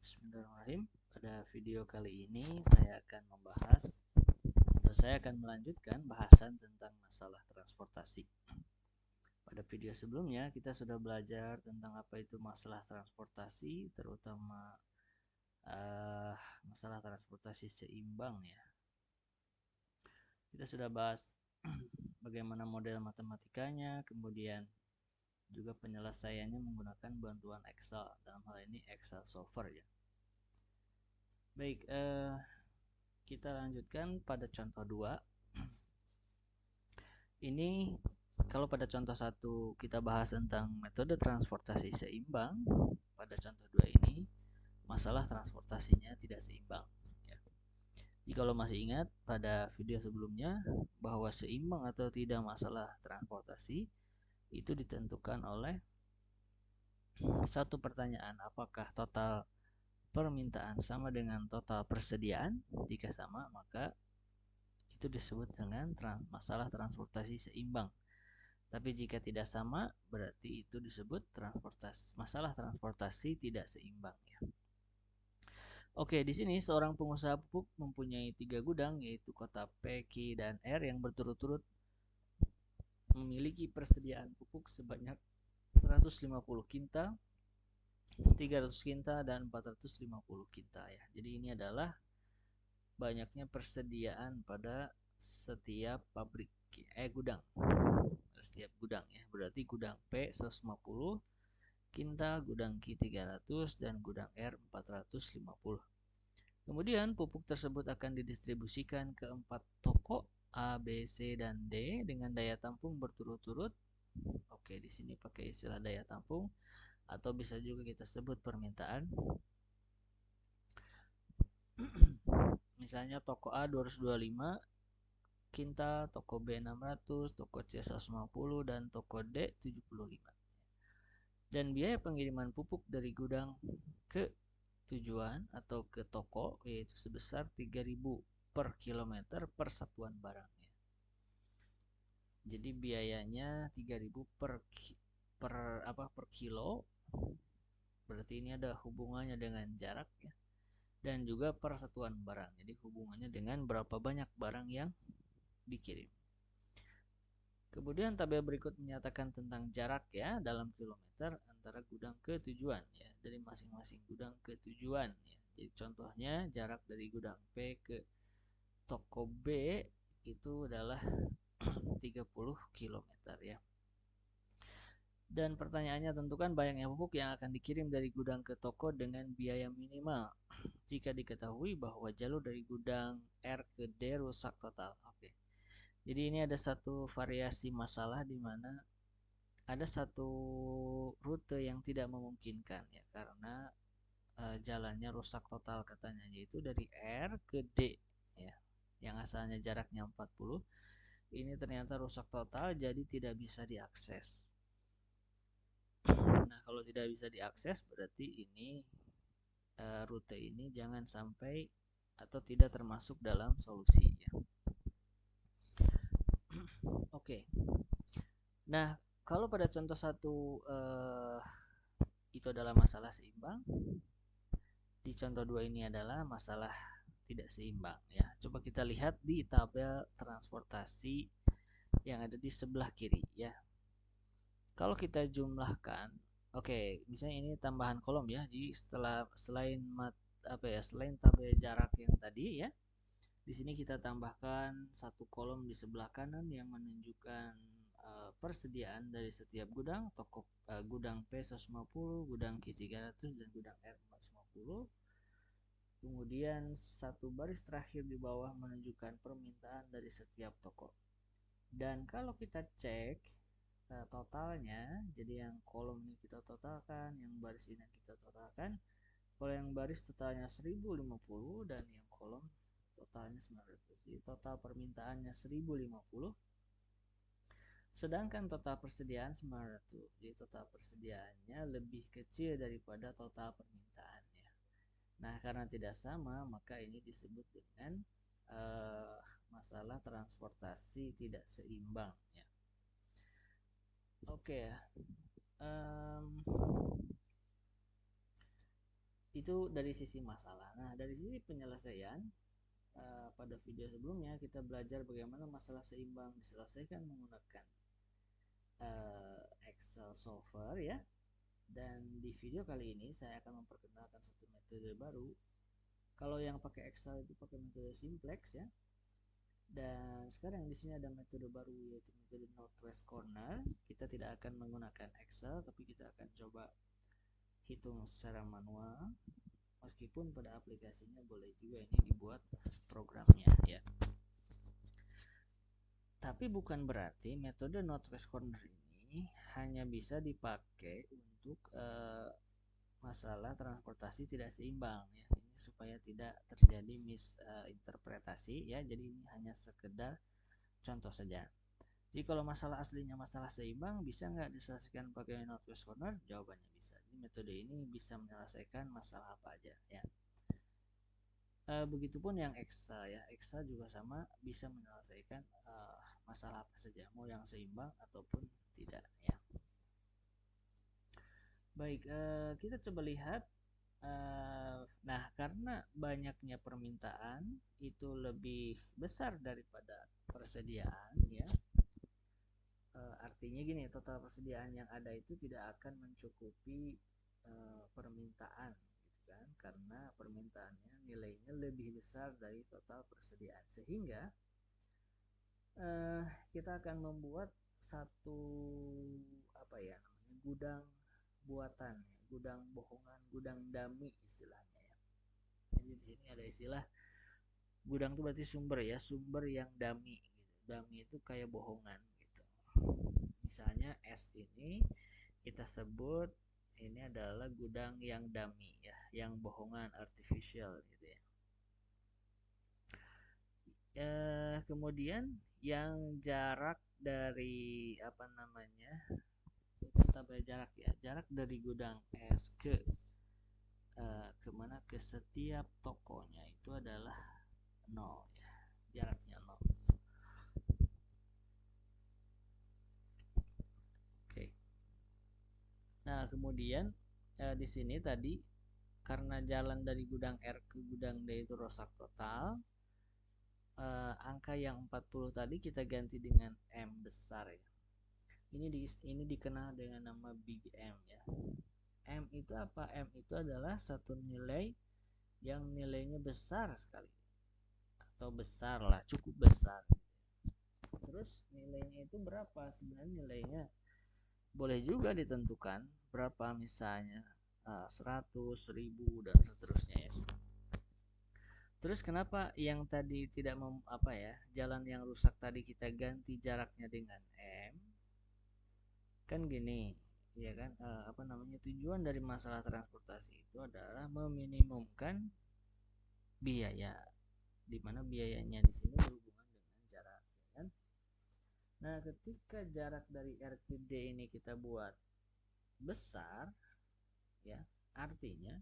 Bismillahirrahmanirrahim. Pada video kali ini saya akan melanjutkan bahasan tentang masalah transportasi. Pada video sebelumnya kita sudah belajar tentang apa itu masalah transportasi, terutama masalah transportasi seimbang ya. Kita sudah bahas bagaimana model matematikanya, kemudian juga penyelesaiannya menggunakan bantuan Excel, dalam hal ini Excel Solver ya. Baik, kita lanjutkan pada contoh 2. Ini kalau pada contoh 1 kita bahas tentang metode transportasi seimbang, pada contoh 2 ini masalah transportasinya tidak seimbang ya. Jika lo masih ingat pada video sebelumnya bahwa seimbang atau tidak masalah transportasi itu ditentukan oleh satu pertanyaan, apakah total permintaan sama dengan total persediaan. Jika sama, maka itu disebut dengan masalah transportasi seimbang. Tapi jika tidak sama, berarti itu disebut masalah transportasi tidak seimbang ya. Oke, di sini seorang pengusaha pupuk mempunyai 3 gudang, yaitu kota P, Q, dan R yang berturut-turut memiliki persediaan pupuk sebanyak 150 kintal, 300 kintal, dan 450 kintal ya. Jadi ini adalah banyaknya persediaan pada setiap gudang. Setiap gudang ya. Berarti gudang P 150 kintal, gudang Q 300, dan gudang R 450. Kemudian pupuk tersebut akan didistribusikan ke 4 toko A, B, C, dan D dengan daya tampung berturut-turut. Oke, di sini pakai istilah daya tampung atau bisa juga kita sebut permintaan. Misalnya toko A 225 kintal, toko B 600, toko C 150, dan toko D 75. Dan biaya pengiriman pupuk dari gudang ke tujuan atau ke toko yaitu sebesar 3.000 per kilometer per satuan barangnya. Jadi biayanya 3.000 per kilo. Berarti ini ada hubungannya dengan jarak ya. Dan juga per satuan barang. Jadi hubungannya dengan berapa banyak barang yang dikirim. Kemudian tabel berikut menyatakan tentang jarak ya dalam kilometer antara gudang ke tujuan ya, dari masing-masing gudang ke tujuan ya. Jadi contohnya jarak dari gudang P ke toko B itu adalah 30 km ya. Dan pertanyaannya, tentukan banyaknya pupuk yang akan dikirim dari gudang ke toko dengan biaya minimal jika diketahui bahwa jalur dari gudang R ke D rusak total. Oke. Jadi ini ada satu variasi masalah di mana ada satu rute yang tidak memungkinkan ya, karena jalannya rusak total katanya, yaitu dari R ke D ya, yang asalnya jaraknya 40. Ini ternyata rusak total, jadi tidak bisa diakses. Nah, kalau tidak bisa diakses berarti ini rute ini jangan sampai atau tidak termasuk dalam solusi ya. Oke. Nah, kalau pada contoh 1 itu adalah masalah seimbang, di contoh 2 ini adalah masalah tidak seimbang ya. Coba kita lihat di tabel transportasi yang ada di sebelah kiri ya. Kalau kita jumlahkan, oke, misalnya ini tambahan kolom ya. Jadi selain tabel jarak yang tadi ya, di sini kita tambahkan satu kolom di sebelah kanan yang menunjukkan persediaan dari setiap gudang, gudang P 150, gudang Q 300, dan gudang R 450. Kemudian satu baris terakhir di bawah menunjukkan permintaan dari setiap toko. Dan kalau kita cek totalnya, jadi yang kolom ini kita totalkan, yang baris ini kita totalkan. Kalau yang baris totalnya 1050 dan yang kolom totalnya 900. Jadi total permintaannya 1050. Sedangkan total persediaan 900. Jadi total persediaannya lebih kecil daripada total permintaannya. Nah, karena tidak sama, maka ini disebut dengan masalah transportasi tidak seimbang ya. Oke ya. Itu dari sisi masalah. Nah, dari sisi penyelesaian, pada video sebelumnya kita belajar bagaimana masalah seimbang diselesaikan menggunakan Excel solver ya. Dan di video kali ini saya akan memperkenalkan satu metode baru. Kalau yang pakai Excel itu pakai metode simplex ya. Dan sekarang di sini ada metode baru yaitu metode northwest corner. Kita tidak akan menggunakan Excel tapi kita akan coba hitung secara manual. Meskipun pada aplikasinya boleh juga ini dibuat programnya ya. Tapi bukan berarti metode northwest corner ini hanya bisa dipakai untuk masalah transportasi tidak seimbang ya. Ini supaya tidak terjadi misinterpretasi ya. Jadi ini hanya sekedar contoh saja. Jadi kalau masalah aslinya masalah seimbang bisa nggak diselesaikan pakai northwest corner? Jawabannya bisa. Jadi metode ini bisa menyelesaikan masalah apa aja ya. Begitupun yang Excel ya. Excel juga sama bisa menyelesaikan masalah apa saja, mau yang seimbang ataupun tidak ya. Baik, kita coba lihat. Nah, karena banyaknya permintaan itu lebih besar daripada persediaan ya. Artinya gini, total persediaan yang ada itu tidak akan mencukupi permintaan gitu kan, karena permintaannya nilainya lebih besar dari total persediaan, sehingga kita akan membuat satu apa ya namanya gudang buatan, gudang bohongan, gudang dummy istilahnya ya. Jadi di sini ada istilah gudang itu berarti sumber ya, sumber yang dummy gitu. Dummy itu kayak bohongan gitu. Misalnya S ini kita sebut ini adalah gudang yang dummy ya, yang bohongan artificial gitu ya. Kemudian yang jarak dari apa namanya, kita jarak ya, jarak dari gudang S kemana, ke setiap tokonya itu adalah 0 ya, jaraknya 0. Oke. Nah kemudian di sini tadi karena jalan dari gudang R ke gudang D itu rusak total, angka yang 40 tadi kita ganti dengan M besar ya. Ini dikenal dengan nama Big M ya. M itu apa? M itu adalah satu nilai yang nilainya besar sekali, atau besar lah, cukup besar. Terus nilainya itu berapa? Sebenarnya nilainya boleh juga ditentukan berapa, misalnya 100, 1000 dan seterusnya ya. Terus kenapa yang tadi tidak jalan yang rusak tadi kita ganti jaraknya dengan M? Kan gini, ya kan, tujuan dari masalah transportasi itu adalah meminimumkan biaya, di mana biayanya di sini berhubungan dengan jarak, ya kan? Nah, ketika jarak dari R ke D ini kita buat besar, ya, artinya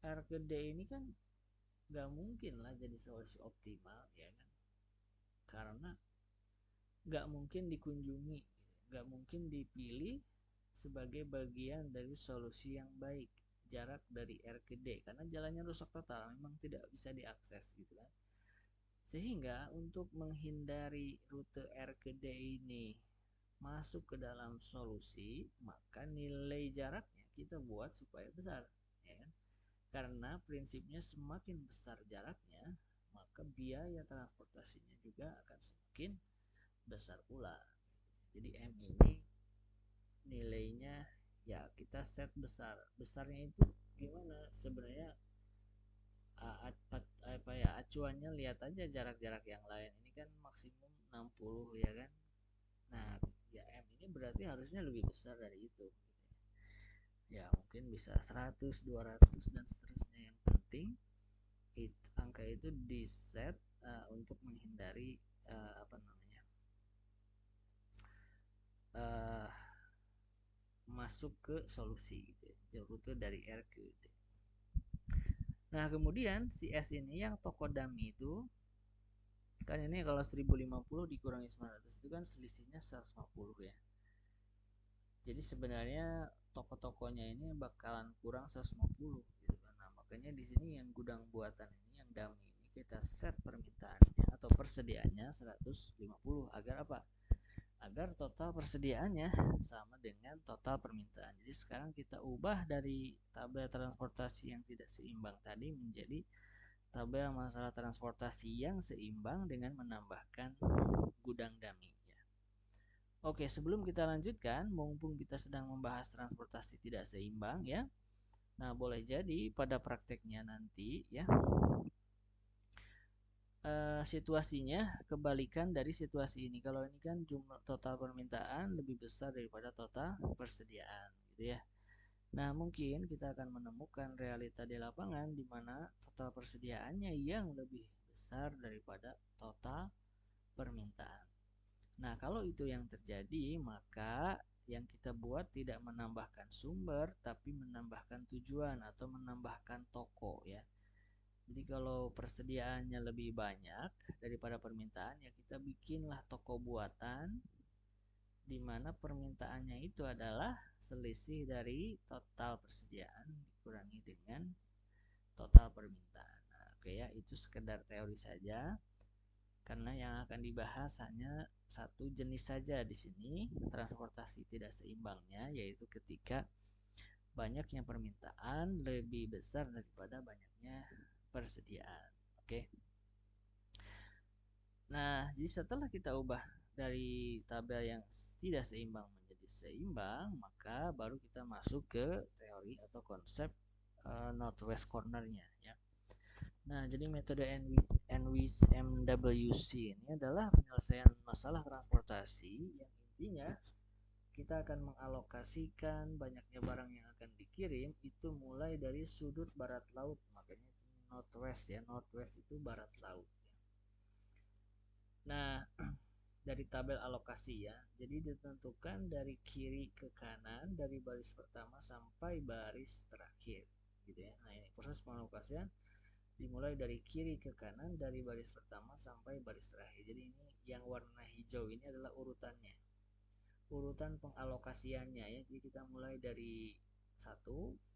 R ke D ini kan nggak mungkin lah jadi solusi optimal, ya kan? Karena nggak mungkin dikunjungi, nggak mungkin dipilih sebagai bagian dari solusi yang baik jarak dari R ke D, karena jalannya rusak total, memang tidak bisa diakses gitu kan. Sehingga untuk menghindari rute R ke D ini masuk ke dalam solusi, maka nilai jaraknya kita buat supaya besar, ya kan? Karena prinsipnya semakin besar jaraknya, maka biaya transportasinya juga akan semakin besar pula. Jadi M ini nilainya ya kita set besar. Besarnya itu gimana? Sebenarnya acuannya lihat aja jarak-jarak yang lain. Ini kan maksimum 60 ya kan. Nah, ya M ini berarti harusnya lebih besar dari itu. Ya, mungkin bisa 100, 200 dan seterusnya. Yang penting angka itu di set untuk menghindari masuk ke solusi gitu ya, rute dari R ke D. Nah kemudian si S ini yang toko dummy itu kan, ini kalau 1050 dikurangi 900 itu kan selisihnya 150 ya. Jadi sebenarnya toko-tokonya ini bakalan kurang 150 gitu kan. Nah, makanya di sini yang gudang buatan ini yang dummy ini kita set permintaannya atau persediaannya 150 agar apa? Agar total persediaannya sama dengan total permintaan. Jadi sekarang kita ubah dari tabel transportasi yang tidak seimbang tadi menjadi tabel masalah transportasi yang seimbang dengan menambahkan gudang dummy. Oke, sebelum kita lanjutkan, mumpung kita sedang membahas transportasi tidak seimbang ya. Nah, boleh jadi pada prakteknya nanti ya, situasinya kebalikan dari situasi ini. Kalau ini kan jumlah total permintaan lebih besar daripada total persediaan, gitu ya. Nah, mungkin kita akan menemukan realita di lapangan di mana total persediaannya yang lebih besar daripada total permintaan. Nah, kalau itu yang terjadi, maka yang kita buat tidak menambahkan sumber, tapi menambahkan tujuan atau menambahkan toko ya. Jadi kalau persediaannya lebih banyak daripada permintaan, ya kita bikinlah toko buatan di mana permintaannya itu adalah selisih dari total persediaan dikurangi dengan total permintaan. Nah, oke ya, itu sekedar teori saja. Karena yang akan dibahas hanya satu jenis saja di sini, transportasi tidak seimbangnya, yaitu ketika banyaknya permintaan lebih besar daripada banyaknya persediaan. Oke. Nah, jadi setelah kita ubah dari tabel yang tidak seimbang menjadi seimbang, maka baru kita masuk ke teori atau konsep northwest corner-nya ya. Nah, jadi metode NWC ini adalah penyelesaian masalah transportasi yang intinya kita akan mengalokasikan banyaknya barang yang akan dikirim itu mulai dari sudut barat laut, makanya northwest ya, northwest itu barat laut. Nah, dari tabel alokasi ya, jadi ditentukan dari kiri ke kanan dari baris pertama sampai baris terakhir, gitu ya. Nah, ini proses pengalokasian dimulai dari kiri ke kanan dari baris pertama sampai baris terakhir. Jadi ini yang warna hijau ini adalah urutannya, urutan pengalokasiannya ya. Jadi kita mulai dari 1,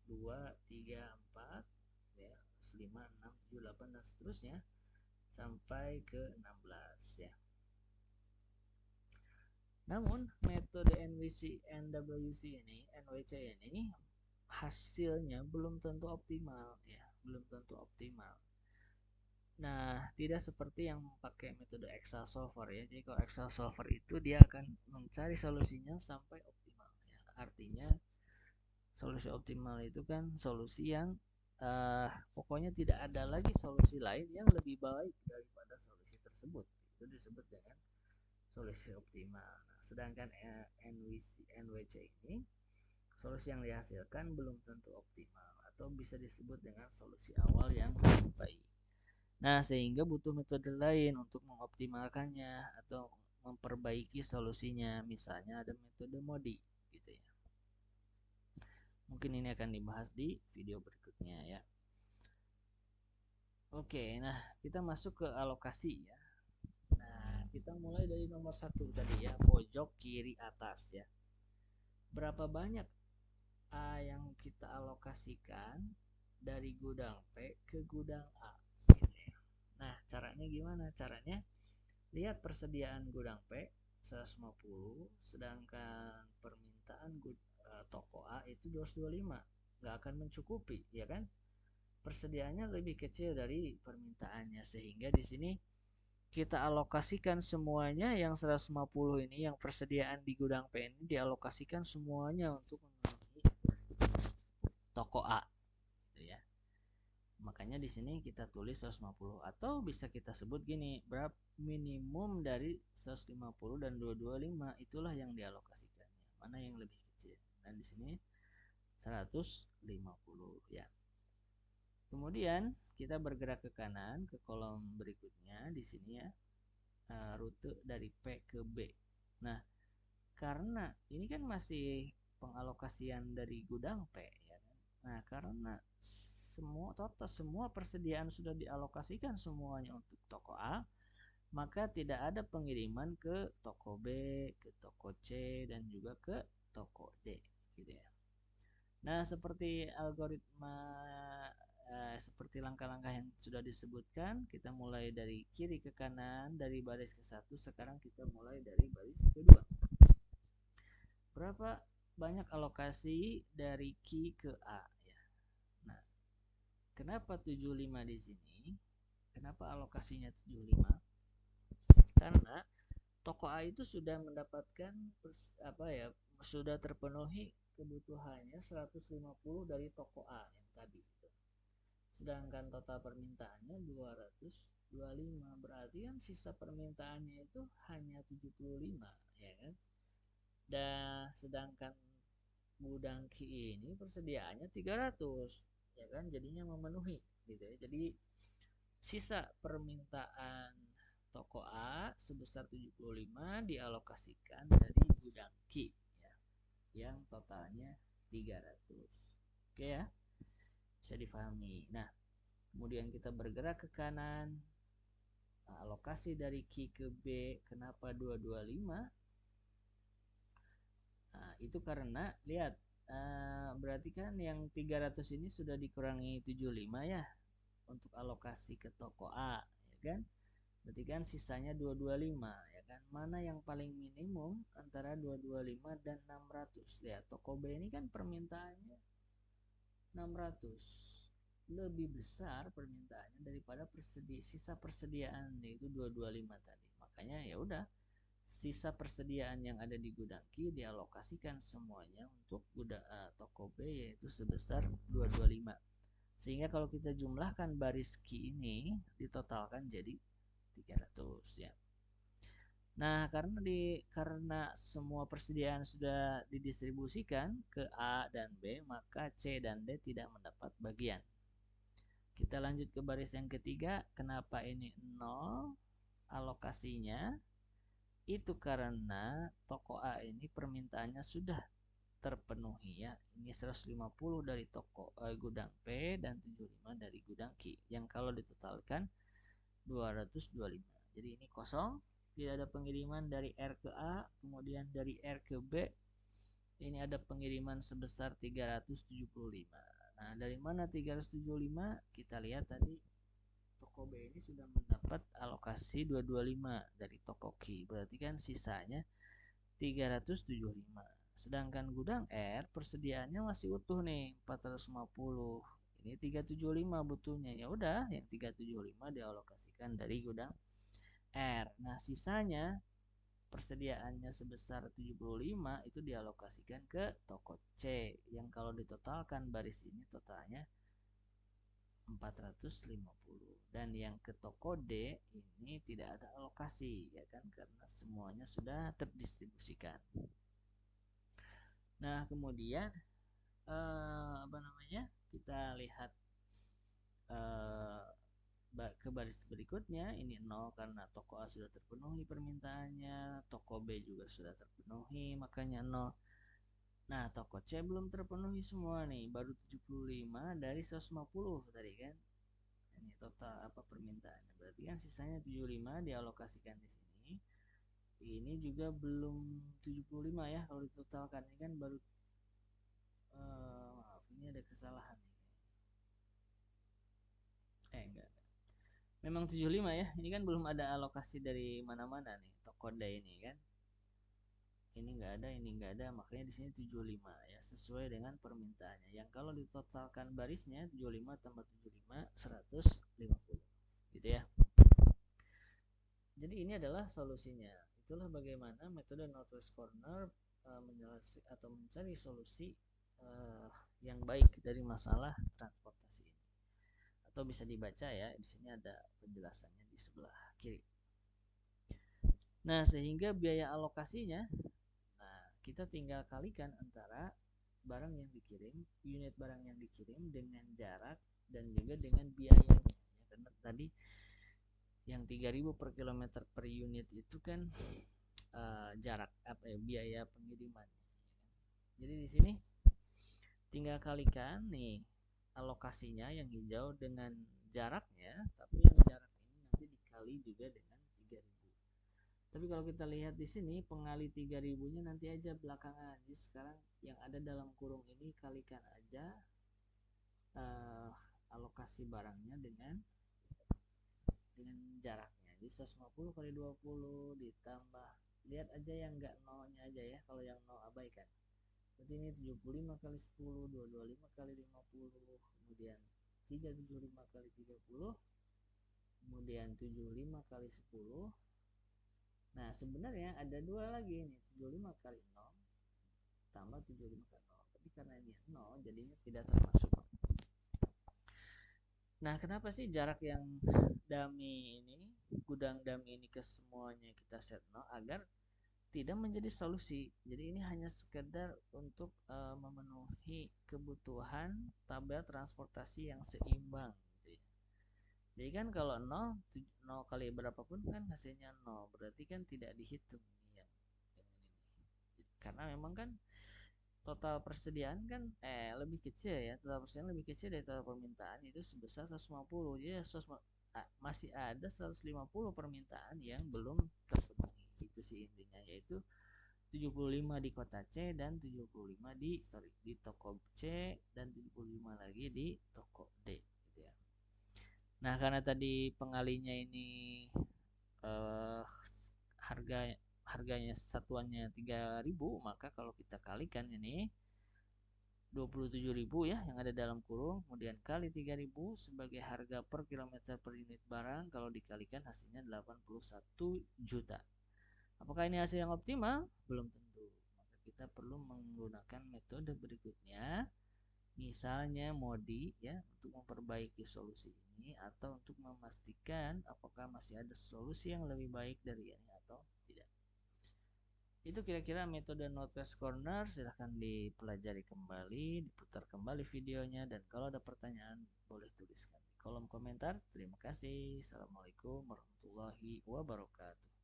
2, 3, 4 ya, 5, 6, 7, 8 dan seterusnya sampai ke 16 ya. Namun metode NWC ini hasilnya belum tentu optimal ya, belum tentu optimal. Nah, tidak seperti yang pakai metode Excel solver ya. Jadi kalau Excel solver itu dia akan mencari solusinya sampai optimal ya. Artinya solusi optimal itu kan solusi yang pokoknya tidak ada lagi solusi lain yang lebih baik daripada solusi tersebut. Itu disebut dengan solusi optimal. Nah, sedangkan NWC ini solusi yang dihasilkan belum tentu optimal atau bisa disebut dengan solusi awal yang baik. Nah, sehingga butuh metode lain untuk mengoptimalkannya atau memperbaiki solusinya. Misalnya ada metode MODI gitu ya. Mungkin ini akan dibahas di video berikutnya ya. Oke, nah kita masuk ke alokasi ya. Nah, kita mulai dari nomor 1 tadi ya, pojok kiri atas ya. Berapa banyak A yang kita alokasikan dari gudang P ke gudang A gitu ya. Nah, caranya gimana? Caranya lihat persediaan gudang P 150, sedangkan permintaan toko A itu 225. Nggak akan mencukupi, ya kan? Persediaannya lebih kecil dari permintaannya, sehingga di sini kita alokasikan semuanya yang 150 ini, yang persediaan di gudang P ini dialokasikan semuanya untuk memenuhi toko A gitu ya. Makanya di sini kita tulis 150 atau bisa kita sebut gini, berapa minimum dari 150 dan 225 itulah yang dialokasikannya. Mana yang lebih kecil? Dan di sini 150 ya. Kemudian kita bergerak ke kanan ke kolom berikutnya di sini ya. Rute dari P ke B. Nah, karena ini kan masih pengalokasian dari gudang P ya kan. Nah, karena semua persediaan sudah dialokasikan semuanya untuk toko A, maka tidak ada pengiriman ke toko B, ke toko C dan juga ke toko D gitu ya. Nah, seperti algoritma seperti langkah-langkah yang sudah disebutkan, kita mulai dari kiri ke kanan, dari baris ke satu. Sekarang kita mulai dari baris kedua. Berapa banyak alokasi dari Q ke A ya. Nah, kenapa 75 di sini? Kenapa alokasinya 75? Karena toko A itu sudah mendapatkan sudah terpenuhi kebutuhannya 150 dari toko A yang tadi. Sedangkan total permintaannya 225, berarti kan sisa permintaannya itu hanya 75 ya kan. Dan sedangkan gudang Ki ini persediaannya 300 ya kan, jadinya memenuhi gitu ya. Jadi sisa permintaan toko A sebesar 75 dialokasikan dari gudang Ki ya, yang totalnya 300. Oke ya, bisa difahami. Nah, kemudian kita bergerak ke kanan. Nah, alokasi dari Q ke B, kenapa 225? Nah, itu karena lihat, berarti kan yang 300 ini sudah dikurangi 75 ya untuk alokasi ke toko A ya kan. Berarti kan sisanya 225 ya kan. Mana yang paling minimum antara 225 dan 600? Lihat, toko B ini kan permintaannya 600, lebih besar permintaannya daripada sisa persediaan, yaitu 225 tadi. Makanya ya udah, sisa persediaan yang ada di gudang Q dialokasikan semuanya untuk toko B, yaitu sebesar 225. Sehingga kalau kita jumlahkan baris Q ini ditotalkan jadi 300 ya. Nah, karena semua persediaan sudah didistribusikan ke A dan B, maka C dan D tidak mendapat bagian. Kita lanjut ke baris yang ketiga. Kenapa ini 0 alokasinya? Itu karena toko A ini permintaannya sudah terpenuhi ya. Ini 150 dari gudang P dan 75 dari gudang Q, yang kalau ditotalkan 225. Jadi ini kosong, tidak ada pengiriman dari R ke A. Kemudian dari R ke B ini ada pengiriman sebesar 375. Nah, dari mana 375? Kita lihat tadi toko B ini sudah mendapat alokasi 225 dari toko Q. Berarti kan sisanya 375. Sedangkan gudang R persediaannya masih utuh nih, 450. Ini 375 butuhnya. Ya udah, yang 375 dialokasikan dari gudang R. Nah, sisanya persediaannya sebesar 75 itu dialokasikan ke toko C, yang kalau ditotalkan baris ini totalnya 450. Dan yang ke toko D ini tidak ada alokasi ya kan, karena semuanya sudah terdistribusikan. Nah, kemudian kita lihat ke baris berikutnya. Ini 0 karena toko A sudah terpenuhi permintaannya, toko B juga sudah terpenuhi, makanya 0. Nah, toko C belum terpenuhi semua nih, baru 75 dari 150 tadi kan. Ini total permintaannya. Berarti kan sisanya 75 dialokasikan di sini. Ini juga belum 75 ya kalau ditotalkan. Ini kan baru maaf, ini ada kesalahan. Enggak. Memang 75 ya. Ini kan belum ada alokasi dari mana-mana nih toko D ini kan. Ini enggak ada, ini enggak ada, makanya di sini 75 ya, sesuai dengan permintaannya. Yang kalau ditotalkan barisnya 75 tambah 75 150. Gitu ya. Jadi ini adalah solusinya. Itulah bagaimana metode Northwest Corner mencari solusi yang baik dari masalah transportasi ini. Atau bisa dibaca ya, di sini ada penjelasannya di sebelah kiri. Nah, sehingga biaya alokasinya, nah kita tinggal kalikan antara barang yang dikirim, unit barang yang dikirim dengan jarak dan juga dengan biayanya. Ya, karena tadi yang 3000 per kilometer per unit itu kan jarak biaya pengiriman. Jadi di sini tinggal kalikan nih alokasinya yang hijau dengan jaraknya, tapi yang jarak ini nanti dikali juga dengan 3000. Tapi kalau kita lihat di sini pengali 3000-nya nanti aja belakangan. Jadi sekarang yang ada dalam kurung ini kalikan aja alokasi barangnya dengan jaraknya. Jadi 150 kali 20 ditambah, lihat aja yang enggak nolnya aja ya. Kalau yang nol abaikan. Berarti ini 75 kali 10, 225 kali 50, kemudian 375 kali 30, kemudian 75 kali 10. Nah, sebenarnya ada dua lagi nih, 75 kali 0 tambah 75 kali 0. Tapi karena ini 0, jadinya tidak termasuk. Nah, kenapa sih jarak yang dummy ini, gudang dummy ini ke semuanya kita set 0 agar tidak menjadi solusi. Jadi ini hanya sekedar untuk memenuhi kebutuhan tabel transportasi yang seimbang gitu ya. Jadi kan kalau 0 kali berapapun kan hasilnya 0, berarti kan tidak dihitung ini yang ini. Karena memang kan total persediaan kan lebih kecil ya, total persediaan lebih kecil dari total permintaan itu sebesar 150. Jadi masih ada 150 permintaan yang belum terpenuhi. Itu sih intinya, yaitu 75 di kota C dan 75 di toko C dan 75 lagi di toko D gitu ya. Nah, karena tadi pengalinya ini eh, harga harganya satuannya 3000, maka kalau kita kalikan ini 27.000 ya yang ada dalam kurung, kemudian kali 3.000 sebagai harga per kilometer per unit barang, kalau dikalikan hasilnya 81 juta. Apakah ini hasil yang optimal? Belum tentu. Maka kita perlu menggunakan metode berikutnya, misalnya modi ya, untuk memperbaiki solusi ini atau untuk memastikan apakah masih ada solusi yang lebih baik dari ini atau tidak. Itu kira-kira metode Notepad Corner. Silahkan dipelajari kembali, diputar kembali videonya, dan kalau ada pertanyaan boleh tuliskan di kolom komentar. Terima kasih. Assalamualaikum warahmatullahi wabarakatuh.